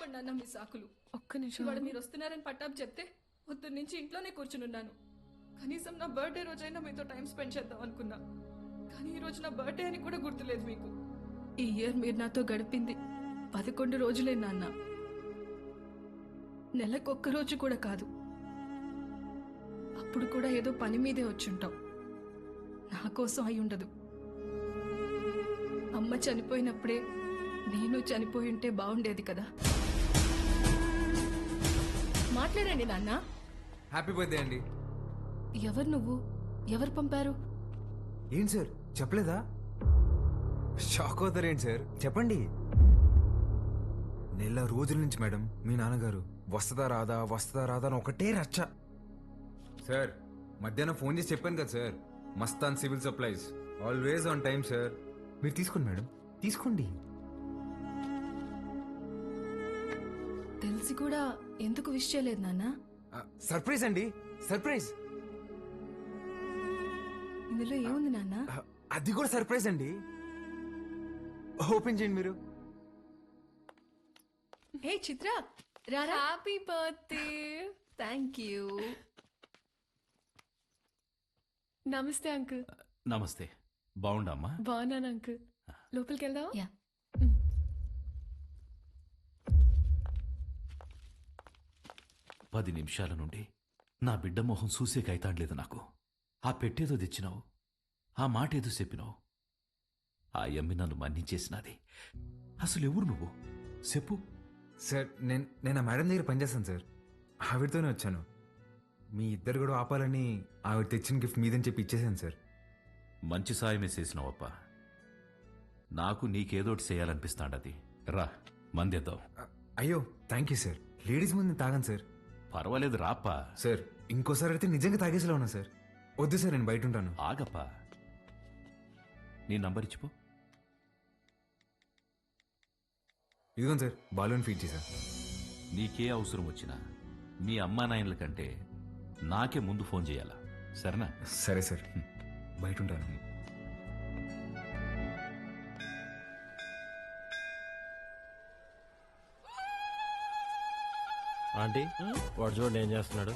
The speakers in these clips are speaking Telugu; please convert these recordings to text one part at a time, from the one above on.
ఆపండి అన్న మీ సాకులు. ఒక్క నిమిషం ఇవాళ మీరు వస్తున్నారని పట్టాపు చెప్తే పొద్దున్న నుంచి ఇంట్లోనే కూర్చునున్నాను. కనీసం నా బర్త్డే రోజైనా మీతో టైం స్పెండ్ చేద్దాం అనుకున్నా, కానీ ఈ రోజు నా బర్త్డే అని కూడా గుర్తులేదు మీకు. ఈ ఇయర్ మీరు నాతో గడిపింది 11 రోజులే నాన్న, నెలకొక్క రోజు కూడా కాదు. అప్పుడు కూడా ఏదో పని మీదే వచ్చుంటాం, నా కోసం అయి ఉండదు. అమ్మ చనిపోయినప్పుడే నేను చనిపోయి ఉంటే బాగుండేది కదా. మాట్లాడండి నాన్న. హ్యాపీ బర్త్డే అండి. ఎవరు నువ్వు? ఎవరు పంపారు? ఏంటి సార్ చెప్పలేదా? షాక్ అవుతారేంటి సార్, చెప్పండి. నెల రోజుల నుంచి మేడం మీ నాన్నగారు వస్తుందా రాదా అని ఒకటే రచ్చ. సార్ మధ్యాహ్నం ఫోన్ చేసి చెప్పాను కదా sir, Mastan civil supplies always on time sir. మీరు తీసుకోండి మేడం, తీసుకోండి. తెలిసి కూడా ఎందుకు విష్ చేయలేదు నాన్న? సర్ప్రైజ్ అండి, సర్ప్రైజ్. ఇందులో ఏముంది నాన్న? అది కూడా సర్ప్రైజ్ అండి. ఓపెన్ చేయండి మీరు. హే చిత్ర, రారా. Happy birthday. Thank you. నమస్తే అంకుల్. నమస్తే. బాగుండమ్మా? బాగున్నాను అంకుల్. లోపలికి వెళ్దాం. యా. 10 నిమిషాల నుండి నా బిడ్డ మొహం చూసేకైతాండలేదు నాకు. ఆ పెట్టేదో తెచ్చినావు, ఆ మాట ఏదో చెప్పినావు. ఆ యమ్మి నన్ను మన్నించేసినది. అసలు ఎవరు నువ్వు చెప్పు. సార్ నేను ఆ మేడం దగ్గర పనిచేస్తాను సార్, ఆవిడతోనే వచ్చాను. మీ ఇద్దరు కూడా ఆపాలని ఆవిడ తెచ్చిన గిఫ్ట్ మీదని చెప్పి ఇచ్చేసాను సార్. మంచి సాయమే చేసినావప్ప. నాకు నీకేదోటి చేయాలనిపిస్తాండది. రా మందేద్దాం. అయ్యో థ్యాంక్ యూ సార్. లేడీస్ ముందు తాగాను సార్. పర్వాలేదు రాప్పా. సార్ ఇంకోసారి అయితే నిజంగా తాగేసేలా ఉన్నా సార్. వద్దు సార్, నేను బయట ఉంటాను. ఆగప్పా, నీ నంబర్ ఇచ్చిపో. ఇదిగోండి సార్, బాలూన్ ఫీడ్ చేశా. నీకే అవసరం వచ్చినా మీ అమ్మా నాయనల కంటే నాకే ముందు ఫోన్ చేయాలా, సరేనా? సరే సార్, బయట ఉంటాను. ఆంటీ వాడు చూడండి ఏం చేస్తున్నాడు.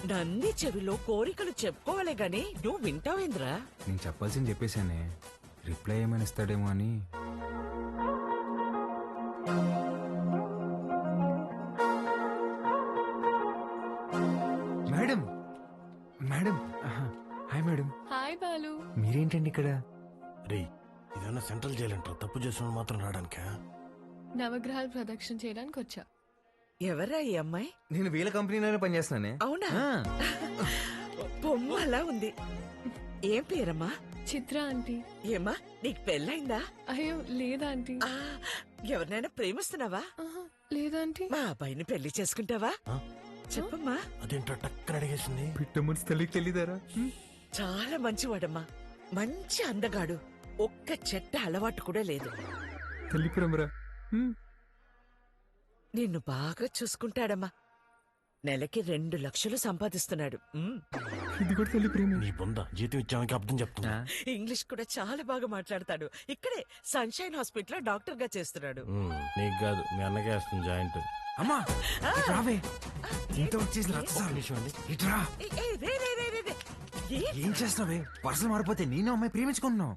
నన్ని చెవిలో కోరికలు చెప్పుకోవాలే గాని నువ్వు వింటావేంద్రా? నేను చెప్పాల్సింది చెప్పేశానే, రిప్లై ఏమైనా ఇస్తాడేమో అని. Madam madam hi madam. Hi Balu. మీరేంటండి ఇక్కడ? రే ఇదన్నా సెంట్రల్ జైలు అంటారు, తప్పు చేసిన మాత్రం రావడానికా? నవగ్రహాలు ప్రదక్షిణ చేయడానికి వచ్చా. ఎవరా ఈ అమ్మాయి? నేను వీళ్ళ కంపెనీలోనే పనిచేస్తానే. అవునా? బొమ్మ అలా ఉంది. ఏం పేరమ్మా? చిత్ర ఆంటీ. ఏమ్మా నీకు పెళ్ళైందా? అయ్యో లేదా ఆంటీ. ఆ, ఎవరినైనా ప్రేమిస్తున్నావా? ఆహా, లేదా ఆంటీ. మా అబ్బాయిని పెళ్లి చేసుకుంటావా? చెప్పమ్మా. అదేంటో టక్కన అడిగేసింది. పిట్ట మనసు తల్లికి తెలియదారా? చాలా మంచివాడమ్మా, మంచి అందగాడు, ఒక్క చెట్ట అలవాటు కూడా లేదు. తల్లి ప్రేమరా. నిన్ను బాగా చూసుకుంటాడమ్మా. నెలకి 2 లక్షలు సంపాదిస్తున్నాడు. ఇది కూడా తల్లి ప్రేమ. నీ బొంద జీతం ఇచ్చామని అర్థం చెప్తున్నా. ఇంగ్లీష్ కూడా చాలా బాగా మాట్లాడతాడు. ఇక్కడే సన్షైన్ హాస్పిటల్ లో డాక్టర్ గా చేస్తున్నాడు. నీకు కాదు మీ అన్నకే వస్తుంది జాయింట్. అమ్మా రావే, ఇంత వచ్చేసి ఇట్రా. ఏం చేస్తున్నావే? పర్సలు మారిపోతే నేను అమ్మాయి ప్రేమించుకుంటున్నావు.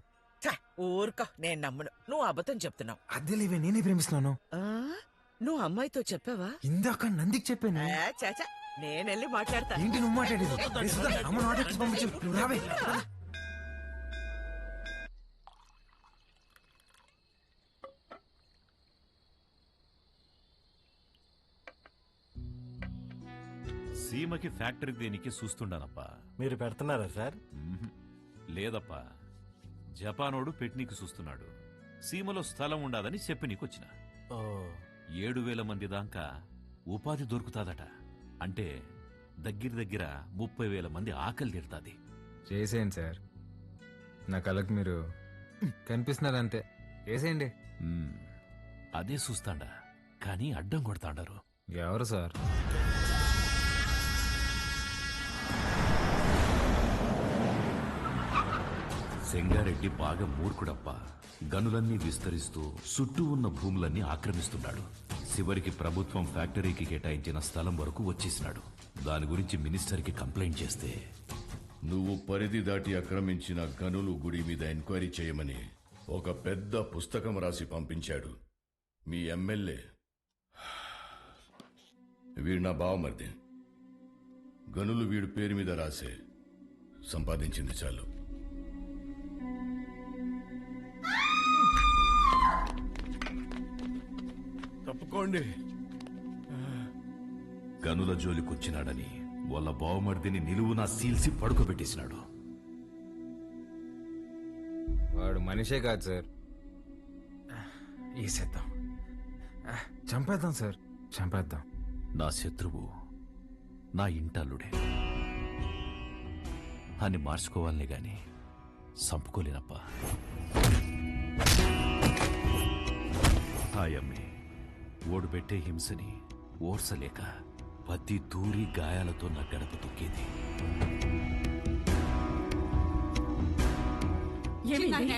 ఊరుకో, నేను నమ్మను. నువ్వు అబద్ధం చెప్తున్నావు. అద్దెలేవే, నేనే ప్రేమిస్తున్నాను. నువ్వు అమ్మాయితో చెప్పావా? ఇందాక నందికి చెప్పాను. చాచా, నేనెళ్ళి మాట్లాడతా. ఏంటి నువ్వు మాట్లాడేది? రే సుధా, అమ్మను ఆటోకి పంపించు. నువ్వు రావే. సీమకి ఫ్యాక్టరీ దేనికి చూస్తుండానప్పా. మీరు పెడుతున్నారా సార్? లేదప్పా, జపానోడు పెట్నీకి చూస్తున్నాడు. సీమలో స్థలం ఉండాదని చెప్పి నీకొచ్చిన. 7,000 మంది దాకా ఉపాధి దొరుకుతాదట. అంటే దగ్గర 30,000 మంది ఆకలి తీరుతాది. చేసేయండి సార్, నా కళ్ళకి మీరు కనిపిస్తున్నారు అంతే. చేసేయండి. అదే చూస్తాండా, కానీ అడ్డం కొడతాండారు. ఎవరు సార్? సెంగారెడ్డి బాగా మూర్ఖుడప్ప. గనులన్నీ విస్తరిస్తూ చుట్టూ ఉన్న భూములన్నీ ఆక్రమిస్తున్నాడు. చివరికి ప్రభుత్వం ఫ్యాక్టరీకి కేటాయించిన స్థలం వరకు వచ్చేసినాడు. దాని గురించి మినిస్టర్కి కంప్లైంట్ చేస్తే నువ్వు పరిధి దాటి ఆక్రమించిన గనులు గుడి మీద ఎంక్వైరీ చేయమని ఒక పెద్ద పుస్తకం రాసి పంపించాడు మీ ఎమ్మెల్యే. వీడు నా బావమరిది. గనులు వీడు పేరు మీద రాసే సంపాదించింది చాలు. తప్పుకోండి. గనుల జోలికొచ్చినాడని వాళ్ళ బావమర్దిని నిలువునా సీల్సి పడుకోబెట్టేసినాడు. వాడు మనిషే కాదు సార్. వేసేద్దాం, చంపేద్దాం సార్, చంపేద్దాం. నా శత్రువు నా ఇంటల్లుడే అని మార్చుకోవాలనే గాని చంపుకోలేనప్ప. హాయమ్మి ఓడు పెట్టే హింసని ఓర్సలేక పత్తి తూరి గాయాలతో నా గడప తొక్కేది. ఏమైంది?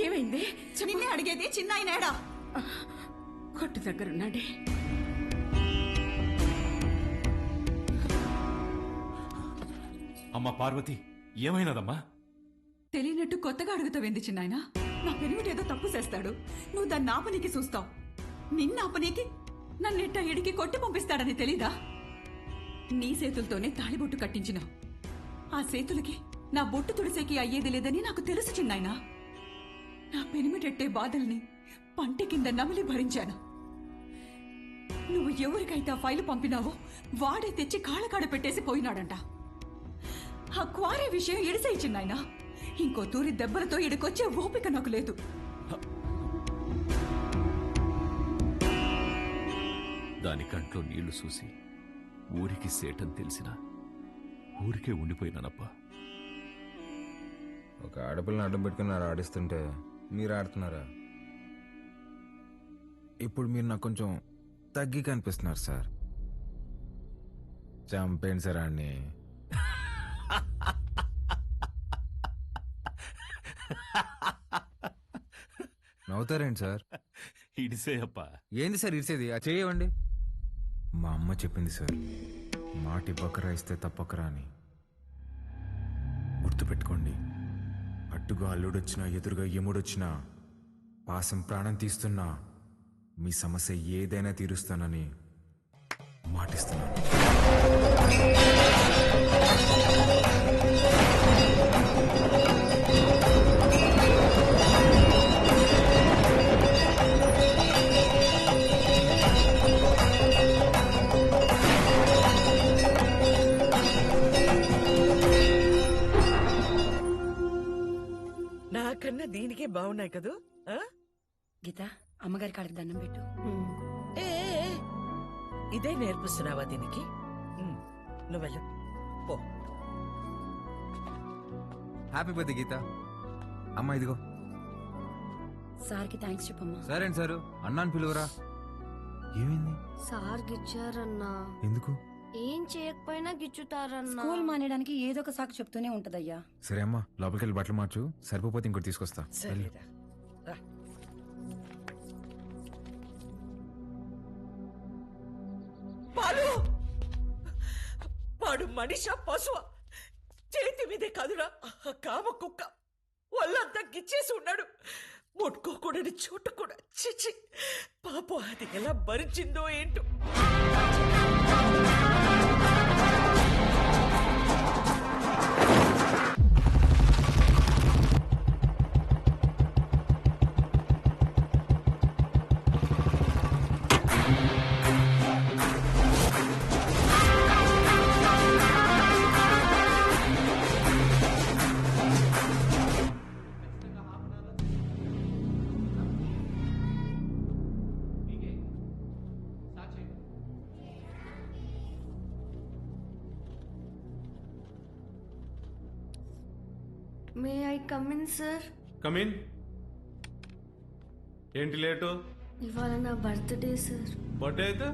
ఏమైంది? నిన్నే అడిగేది. చిన్నాయనేడా? కొట్టు దగ్గరున్నాడే. అమ్మ పార్వతి, ఏమైనదమ్మా? తెలియనట్టు కొత్తగా అడుగుతావేంది చిన్నాయన? నా పెనుమిటేదో తప్పు చేస్తాడు, నువ్వు దాన్ని ఆపనీకి చూస్తావు. నిన్న ఆపనీకి నన్నెట్ట ఎడికి కొట్టి పంపిస్తాడని తెలీదా? నీ చేతులతోనే తాళిబొట్టు కట్టించినావు. ఆ చేతులకి నా బొట్టు తుడిసేకి అయ్యేది లేదని నాకు తెలుసు చిన్నాయన. నా పెనిమిటెట్టే బాధల్ని పంటి కింద నమిలి భరించాను. నువ్వు ఎవరికైతే ఆ ఫైలు పంపినావో వాడే తెచ్చి కాళ్ళకాడ పెట్టేసి పోయినాడంట. ఆ క్వారీ విషయం ఎడిసేయి చిన్నాయన. ఇంకో తూరి దెబ్బలతో ఎడికొచ్చే ఓపిక నాకు లేదు. దాని కంట్లో నీళ్లు చూసి ఊరికి సేటని తెలిసినా ఊరికే ఉండిపోయినానప్పా. ఒక ఆడపిల్లని అడ్డం పెట్టుకుని ఆడిస్తుంటే మీరు ఆడుతున్నారా? ఇప్పుడు మీరు నాకు కొంచెం తగ్గి కనిపిస్తున్నారు సార్. చంపేయండి సార్ అన్ని. నవ్వుతారేంటి సార్? ఇడిసేయప్పా. ఏంది సార్ ఇరిసేది? ఆ చేయవండి. మా అమ్మ చెప్పింది సార్, మాటి బకరా ఇస్తే తప్పకరా అని. గుర్తుపెట్టుకోండి, అట్టుగా అల్లుడొచ్చినా ఎదురుగా ఎముడొచ్చినా పాసం ప్రాణం తీస్తున్నా మీ సమస్య ఏదైనా తీరుస్తానని మాటిస్తున్నాను. నాకన్నా దీనికే బాగున్నాయి కదూ. ఆ? గీత, అమ్మగారి కాళ్ళకి దండం పెట్టు. ఏ, ఏ, ఏ, ఇదే నేర్పిస్తున్నావా దీనికి? నువ్వెళ్ళు పో. హ్యాపీ బర్త్డే గీత. అమ్మ ఇదిగో. సార్కి థ్యాంక్స్ చెప్పమ్మా. సరే అండి సారు, అన్నాను పిలువరా. ఏమైంది? సార్ గిచ్చారన్నా. ఎందుకు? ఏం చేయకపోయినా గిచ్చుతారన్నా. స్కూల్ మానేయడానికి ఏదో ఒక సాకు చెప్తూనే ఉంటదయ్యా. సరే అమ్మా, లోపలికి వెళ్ళి బట్టలు మార్చు. సరిపోతే ఇంకోటి తీసుకొస్తా. వెళ్ళు. సరేరా, రా. పాలు వాడు మనిషా పశువా? చేతి మీదే కాదురా కామ కుక్క. వాళ్ళంతా గిచ్చేసి ఉన్నాడు. ముట్టుకోకూడని చోటు కూడా. చిచి, పాపం అది ఎలా భరించిందో ఏంటో. May I come in sir? Come in. ఏంటి లేటు? ఇవాళ నా బర్త్డే సార్. బర్త్డే అయితే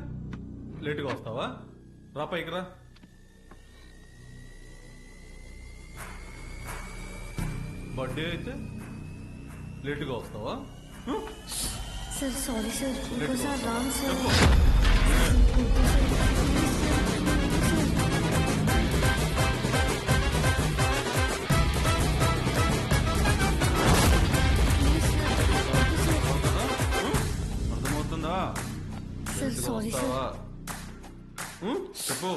లేటుగా వస్తావా? రా పైకి రా. బర్త్డే అయితే లేటుగా వస్తావా సార్ సారీ సార్ ఇంకోసారి రాను సార్ అర్థమవుతుందా సార్ సారీ సార్ వస్తావా చెప్పు